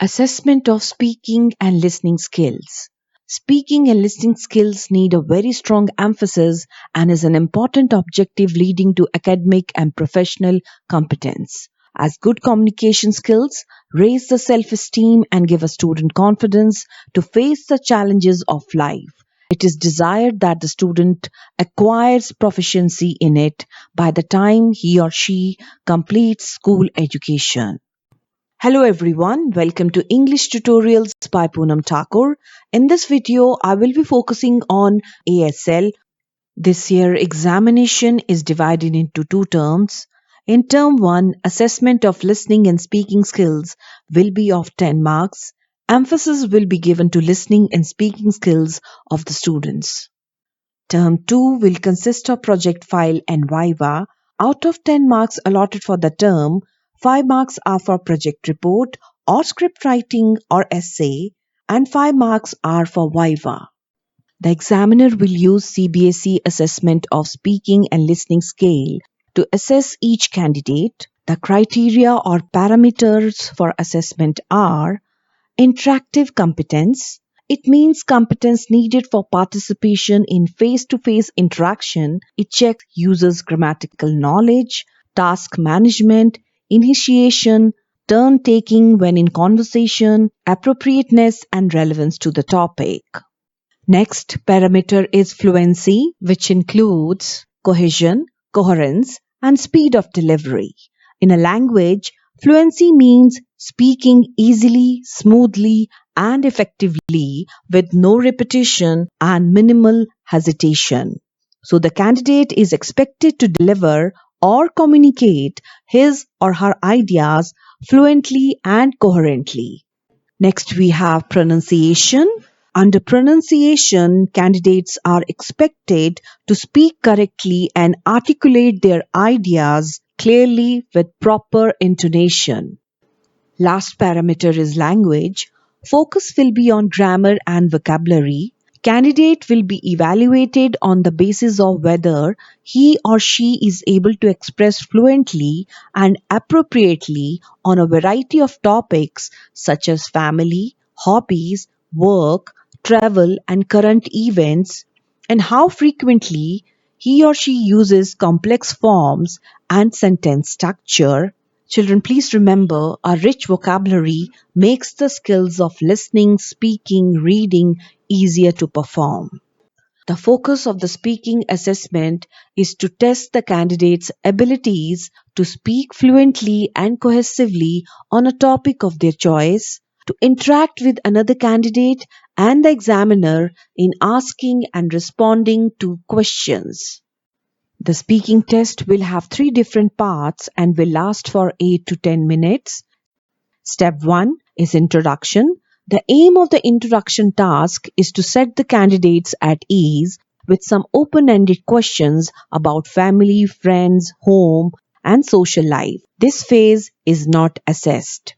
Assessment of speaking and listening skills. Speaking and listening skills need a very strong emphasis and is an important objective leading to academic and professional competence. As good communication skills raise the self-esteem and give a student confidence to face the challenges of life. It is desired that the student acquires proficiency in it by the time he or she completes school education. Hello everyone, welcome to English Tutorials by Poonam Thakur. In this video, I will be focusing on ASL. This year examination is divided into two terms. In term 1, assessment of listening and speaking skills will be of 10 marks. Emphasis will be given to listening and speaking skills of the students. Term 2 will consist of project file and viva. Out of 10 marks allotted for the term, 5 marks are for project report or script writing or essay, and 5 marks are for viva. The examiner will use CBSE assessment of speaking and listening scale to assess each candidate. The criteria or parameters for assessment are interactive competence. It means competence needed for participation in face-to-face interaction. It checks users' grammatical knowledge, task management, initiation, turn-taking when in conversation, appropriateness and relevance to the topic. Next parameter is fluency, which includes cohesion, coherence, and speed of delivery. In a language, fluency means speaking easily, smoothly, and effectively with no repetition and minimal hesitation. So the candidate is expected to deliver or communicate his or her ideas fluently and coherently. Next, we have pronunciation. Under pronunciation, candidates are expected to speak correctly and articulate their ideas clearly with proper intonation. Last parameter is language. Focus will be on grammar and vocabulary. Candidate will be evaluated on the basis of whether he or she is able to express fluently and appropriately on a variety of topics such as family, hobbies, work, travel, and current events, and how frequently he or she uses complex forms and sentence structure. Children, please remember, a rich vocabulary makes the skills of listening, speaking, reading easier to perform. The focus of the speaking assessment is to test the candidate's abilities to speak fluently and cohesively on a topic of their choice, to interact with another candidate and the examiner in asking and responding to questions. The speaking test will have 3 different parts and will last for 8 to 10 minutes. Step 1 is introduction. The aim of the introduction task is to set the candidates at ease with some open-ended questions about family, friends, home, and social life. This phase is not assessed.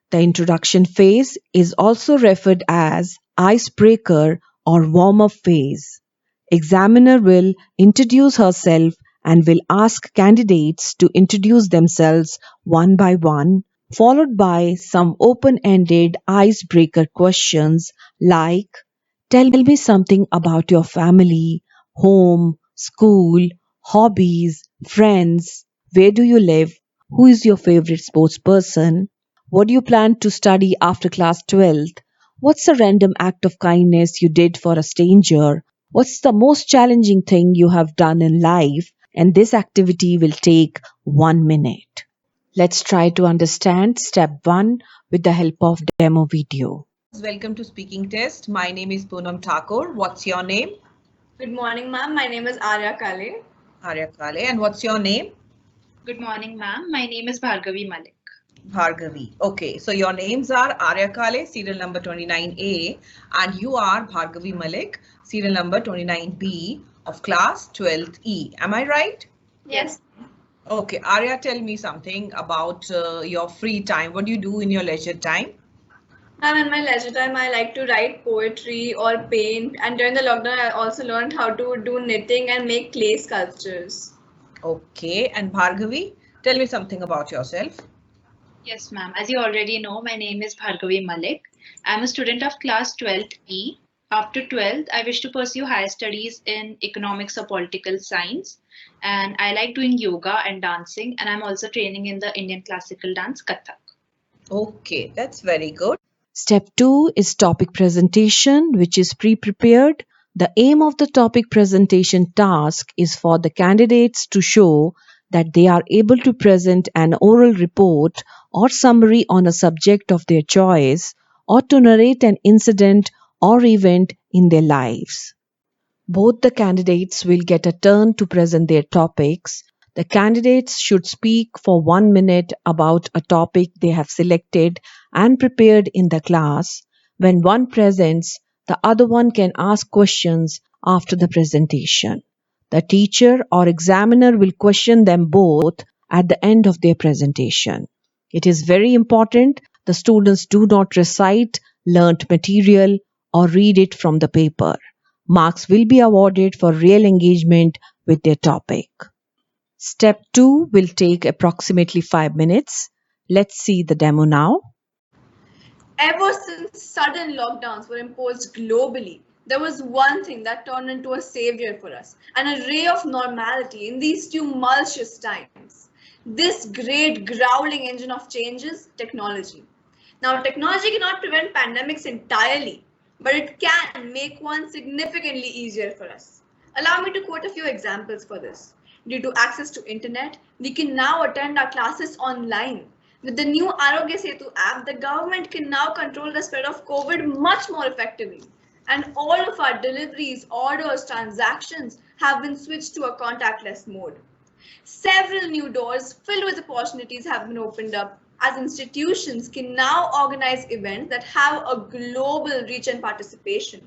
The introduction phase is also referred as icebreaker or warm-up phase. Examiner will introduce herself and will ask candidates to introduce themselves one by one, followed by some open-ended icebreaker questions like, tell me something about your family, home, school, hobbies, friends, where do you live, who is your favorite sports person, what do you plan to study after class 12th, what's a random act of kindness you did for a stranger, what's the most challenging thing you have done in life, and this activity will take 1 minute. Let's try to understand step 1 with the help of demo video. Welcome to speaking test. My name is Poonam Thakur. What's your name? Good morning, ma'am. My name is Arya Kale. Arya Kale. And what's your name? Good morning, ma'am. My name is Bhargavi Malik. Bhargavi. Okay, so your names are Arya Kale, serial number 29A, and you are Bhargavi Malik, serial number 29B of class 12th E. Am I right? Yes. Okay, Arya, tell me something about your free time. What do you do in your leisure time? Ma'am, in my leisure time, I like to write poetry or paint. And during the lockdown, I also learned how to do knitting and make clay sculptures. Okay, and Bhargavi, tell me something about yourself. Yes, ma'am. As you already know, my name is Bhargavi Malik. I'm a student of class 12th E. After 12th, I wish to pursue higher studies in economics or political science. And I like doing yoga and dancing. And I'm also training in the Indian classical dance Kathak. Okay, that's very good. Step 2 is topic presentation, which is pre-prepared. The aim of the topic presentation task is for the candidates to show that they are able to present an oral report or summary on a subject of their choice, or to narrate an incident or event in their lives. Both the candidates will get a turn to present their topics. The candidates should speak for 1 minute about a topic they have selected and prepared in the class. When one presents, the other one can ask questions after the presentation. The teacher or examiner will question them both at the end of their presentation. It is very important the students do not recite learnt material or read it from the paper. Marks will be awarded for real engagement with their topic. Step 2 will take approximately 5 minutes. Let's see the demo now. Ever since sudden lockdowns were imposed globally, there was one thing that turned into a savior for us, an array of normality in these tumultuous times. This great growling engine of change is technology. Now, technology cannot prevent pandemics entirely, but it can make one significantly easier for us. Allow me to quote a few examples for this. Due to access to internet, we can now attend our classes online. With the new Arogya Setu app, the government can now control the spread of COVID much more effectively. And all of our deliveries, orders, transactions have been switched to a contactless mode. Several new doors filled with opportunities have been opened up as institutions can now organize events that have a global reach and participation.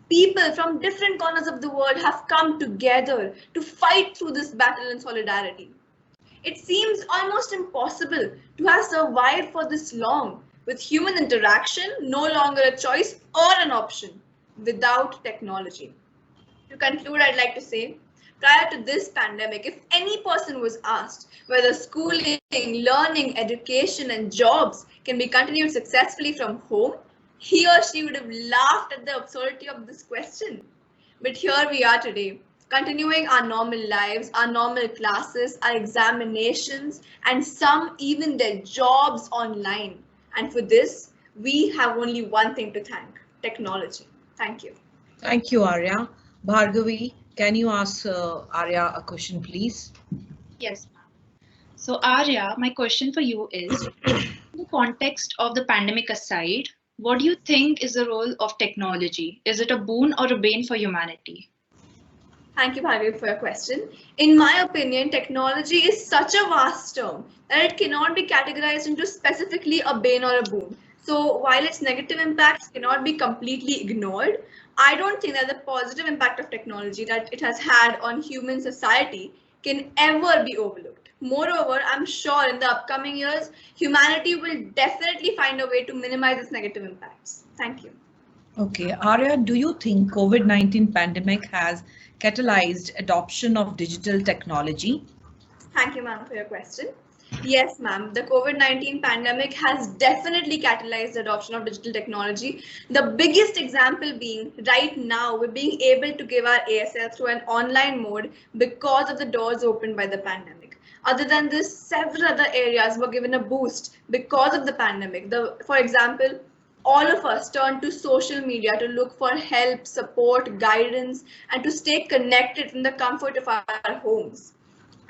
People from different corners of the world have come together to fight through this battle in solidarity. It seems almost impossible to have survived for this long with human interaction no longer a choice or an option without technology. To conclude, I'd like to say, prior to this pandemic, if any person was asked whether schooling, learning, education, and jobs can be continued successfully from home, he or she would have laughed at the absurdity of this question. But here we are today, continuing our normal lives, our normal classes, our examinations, and some even their jobs online. And for this, we have only one thing to thank, technology. Thank you. Thank you, Arya. Bhargavi, can you ask Arya a question, please? Yes, ma'am. So, Arya, my question for you is, in the context of the pandemic aside, what do you think is the role of technology? Is it a boon or a bane for humanity? Thank you, Bhargavi, for your question. In my opinion, technology is such a vast term that it cannot be categorized into specifically a bane or a boon. So while its negative impacts cannot be completely ignored, I don't think that the positive impact of technology that it has had on human society can ever be overlooked. Moreover, I'm sure in the upcoming years, humanity will definitely find a way to minimize its negative impacts. Thank you. Okay, Arya, do you think COVID-19 pandemic has catalyzed adoption of digital technology? Thank you, ma'am, for your question. Yes, ma'am. The COVID-19 pandemic has definitely catalyzed the adoption of digital technology. The biggest example being right now, we're being able to give our ASL through an online mode because of the doors opened by the pandemic. Other than this, several other areas were given a boost because of the pandemic. For example, all of us turned to social media to look for help, support, guidance, and to stay connected from the comfort of our homes.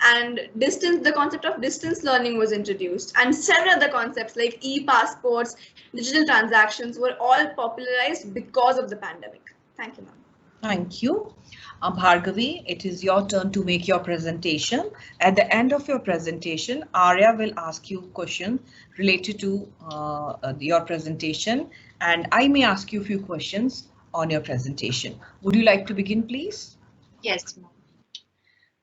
And the concept of distance learning was introduced, and several other concepts like e-passports, digital transactions were all popularized because of the pandemic. Thank you, ma'am. Thank you. Bhargavi, it is your turn to make your presentation. At the end of your presentation, Arya will ask you questions related to your presentation, and I may ask you a few questions on your presentation. Would you like to begin, please? Yes, ma'am.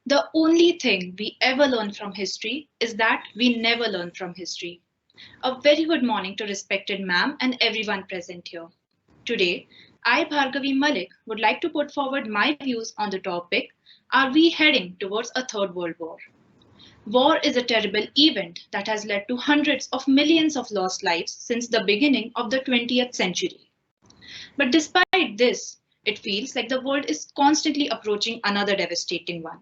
The only thing we ever learn from history is that we never learn from history. A very good morning to respected ma'am and everyone present here. Today, I, Bhargavi Malik, would like to put forward my views on the topic, are we heading towards a third world war? War is a terrible event that has led to hundreds of millions of lost lives since the beginning of the 20th century. But despite this, it feels like the world is constantly approaching another devastating one.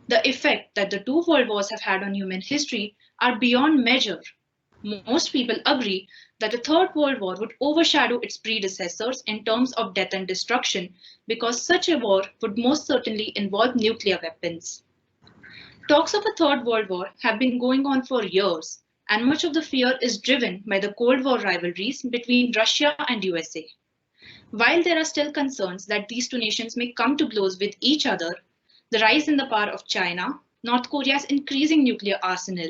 The effect that the two world wars have had on human history are beyond measure. Most people agree that the Third World War would overshadow its predecessors in terms of death and destruction because such a war would most certainly involve nuclear weapons. Talks of a Third World War have been going on for years, and much of the fear is driven by the Cold War rivalries between Russia and USA. While there are still concerns that these two nations may come to blows with each other, the rise in the power of China, North Korea's increasing nuclear arsenal,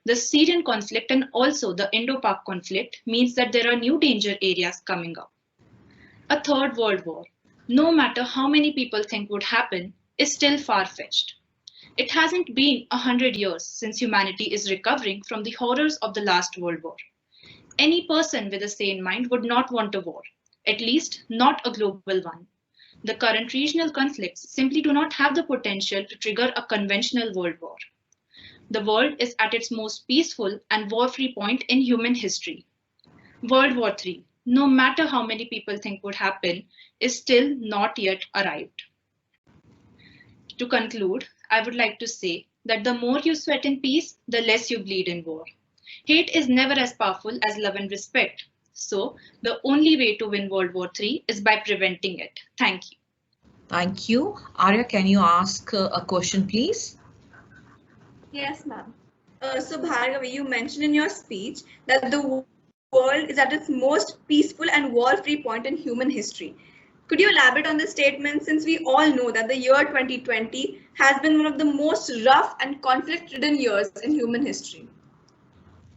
the Syrian conflict, and also the Indo-Pak conflict means that there are new danger areas coming up. A third world war, no matter how many people think would happen, is still far-fetched. It hasn't been 100 years since humanity is recovering from the horrors of the last World War. Any person with a sane mind would not want a war, at least not a global one. The current regional conflicts simply do not have the potential to trigger a conventional world war. The world is at its most peaceful and war-free point in human history. World War III, no matter how many people think would happen, is still not yet arrived. To conclude, I would like to say that the more you sweat in peace, the less you bleed in war. Hate is never as powerful as love and respect. So, the only way to win World War III is by preventing it. Thank you. Thank you. Arya, can you ask a question, please? Yes, ma'am. So, Bhargavi, you mentioned in your speech that the world is at its most peaceful and war-free point in human history. Could you elaborate on this statement, since we all know that the year 2020 has been one of the most rough and conflict-ridden years in human history?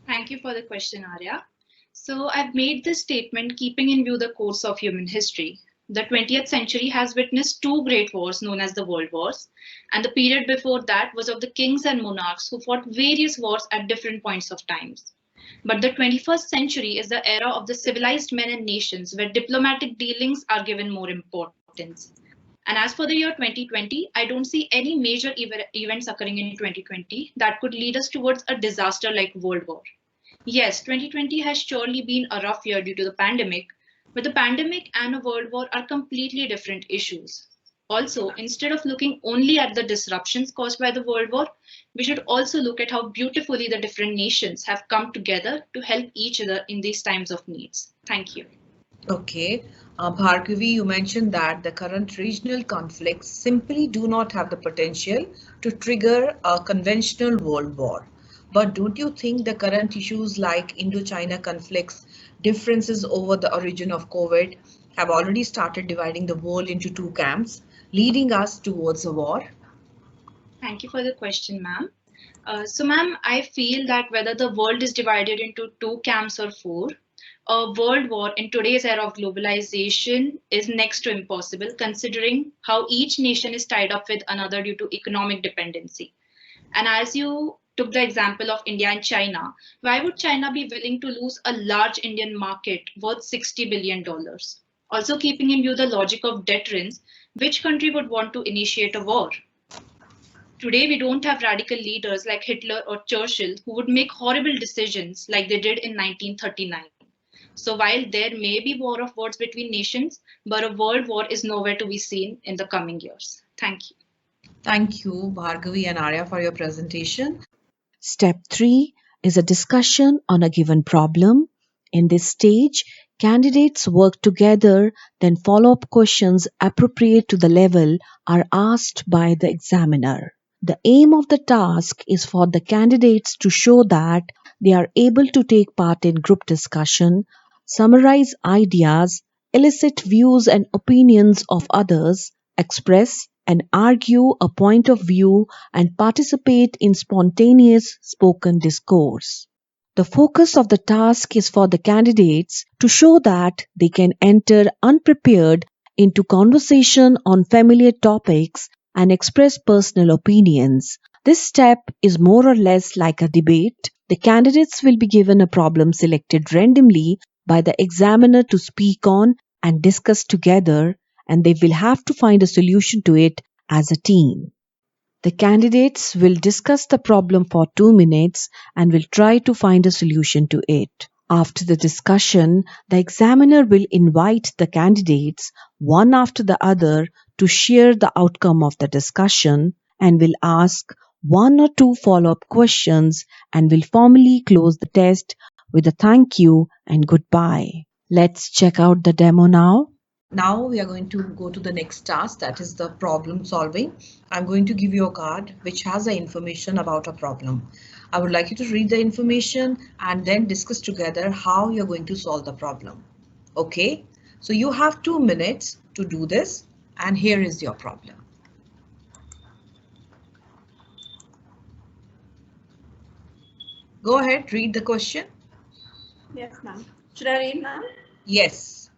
Thank you for the question, Arya. So I've made this statement keeping in view the course of human history. The 20th century has witnessed two great wars known as the World Wars, and the period before that was of the kings and monarchs who fought various wars at different points of times. But the 21st century is the era of the civilized men and nations where diplomatic dealings are given more importance. And as for the year 2020, I don't see any major events occurring in 2020 that could lead us towards a disaster like World War. Yes, 2020 has surely been a rough year due to the pandemic, but the pandemic and a world war are completely different issues. Also, instead of looking only at the disruptions caused by the World War, we should also look at how beautifully the different nations have come together to help each other in these times of needs. Thank you. Okay. Bhargavi, you mentioned that the current regional conflicts simply do not have the potential to trigger a conventional world war. But don't you think the current issues like Indo-China conflicts, differences over the origin of COVID, have already started dividing the world into two camps, leading us towards a war? Thank you for the question, ma'am. Ma'am, I feel that whether the world is divided into two camps or four, a world war in today's era of globalization is next to impossible, considering how each nation is tied up with another due to economic dependency. And as you took the example of India and China, why would China be willing to lose a large Indian market worth $60 billion? Also, keeping in view the logic of deterrence, which country would want to initiate a war? Today, we don't have radical leaders like Hitler or Churchill who would make horrible decisions like they did in 1939. So while there may be war of words between nations, but a world war is nowhere to be seen in the coming years. Thank you. Thank you, Bhargavi and Arya, for your presentation. Step 3 is a discussion on a given problem. In this stage, candidates work together, then follow-up questions appropriate to the level are asked by the examiner. The aim of the task is for the candidates to show that they are able to take part in group discussion, summarize ideas, elicit views and opinions of others, express and argue a point of view, and participate in spontaneous spoken discourse. The focus of the task is for the candidates to show that they can enter unprepared into conversation on familiar topics and express personal opinions. This step is more or less like a debate. The candidates will be given a problem selected randomly by the examiner to speak on and discuss together, and they will have to find a solution to it as a team. The candidates will discuss the problem for 2 minutes and will try to find a solution to it. After the discussion, the examiner will invite the candidates one after the other to share the outcome of the discussion and will ask one or two follow-up questions and will formally close the test with a thank you and goodbye. Let's check out the demo now. Now we are going to go to the next task, that is the problem solving. I'm going to give you a card which has the information about a problem. I would like you to read the information and then discuss together how you're going to solve the problem. Okay, so you have 2 minutes to do this, and here is your problem. Go ahead, read the question. Yes, ma'am. Should I read, ma'am? Yes.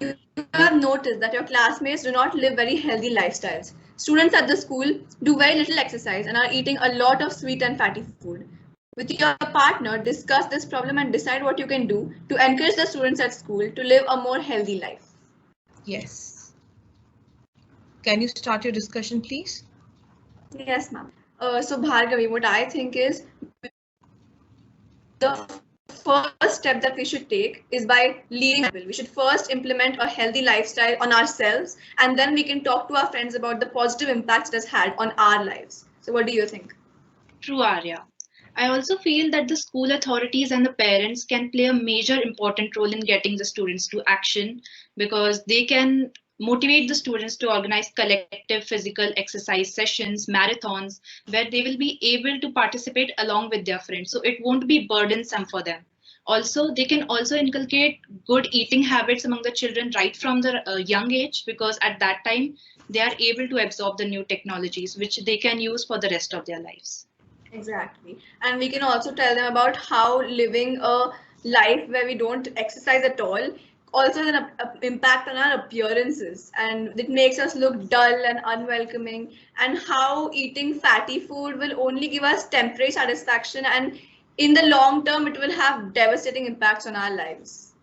You have noticed that your classmates do not live very healthy lifestyles. Students at the school do very little exercise and are eating a lot of sweet and fatty food. With your partner, discuss this problem and decide what you can do to encourage the students at school to live a more healthy life. Yes. Can you start your discussion, please? Yes, ma'am. So Bhargavi, what I think is the first step that we should take is by leading. We should first implement a healthy lifestyle on ourselves, and then we can talk to our friends about the positive impacts it has had on our lives. So what do you think? True, Arya. I also feel that the school authorities and the parents can play a major important role in getting the students to action, because they can motivate the students to organize collective physical exercise sessions, marathons, where they will be able to participate along with their friends. So it won't be burdensome for them. Also, they can also inculcate good eating habits among the children right from the young age, because at that time they are able to absorb the new technologies which they can use for the rest of their lives. Exactly. And we can also tell them about how living a life where we don't exercise at all also has an impact on our appearances, and it makes us look dull and unwelcoming, and how eating fatty food will only give us temporary satisfaction, and in the long term it will have devastating impacts on our lives.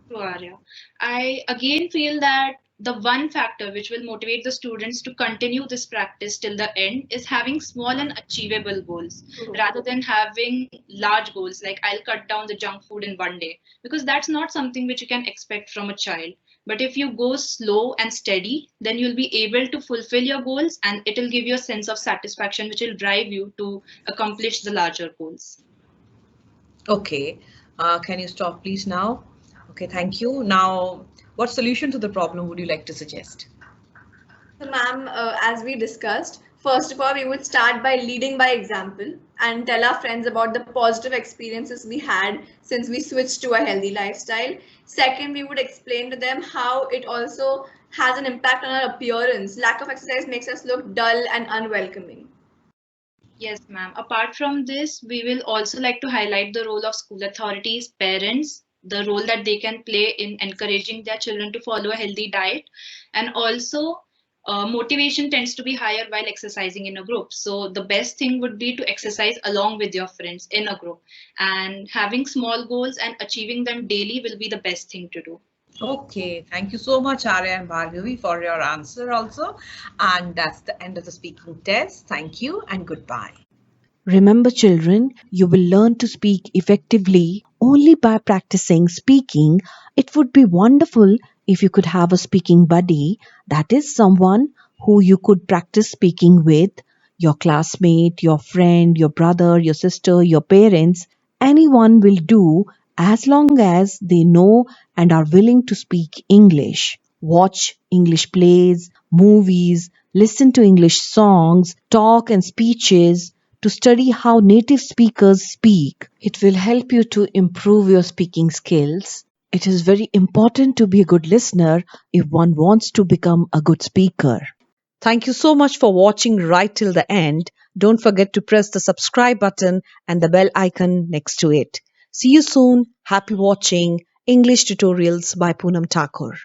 True, Arya. I again feel that the one factor which will motivate the students to continue this practice till the end is having small and achievable goals, rather than having large goals like I'll cut down the junk food in one day, because that's not something which you can expect from a child. But if you go slow and steady, then you'll be able to fulfill your goals, and it'll give you a sense of satisfaction which will drive you to accomplish the larger goals. Okay, can you stop please now? Okay, thank you. Now, what solution to the problem would you like to suggest? So, ma'am, as we discussed, first of all, we would start by leading by example and tell our friends about the positive experiences we had since we switched to a healthy lifestyle. Second, we would explain to them how it also has an impact on our appearance. Lack of exercise makes us look dull and unwelcoming. Yes, ma'am. Apart from this, we will also like to highlight the role of school authorities, parents, the role that they can play in encouraging their children to follow a healthy diet. And also, motivation tends to be higher while exercising in a group. So the best thing would be to exercise along with your friends in a group. And having small goals and achieving them daily will be the best thing to do. Okay, thank you so much, Arya and Bhargavi, for your answer also. And that's the end of the speaking test. Thank you and goodbye. Remember, children, you will learn to speak effectively only by practicing speaking. It would be wonderful if you could have a speaking buddy, that is, someone who you could practice speaking with, your classmate, your friend, your brother, your sister, your parents. Anyone will do as long as they know and are willing to speak English. Watch English plays, movies, listen to English songs, talk and speeches to study how native speakers speak. It will help you to improve your speaking skills. It is very important to be a good listener if one wants to become a good speaker. Thank you so much for watching right till the end. Don't forget to press the subscribe button and the bell icon next to it. See you soon. Happy watching English Tutorials by Poonam Thakur.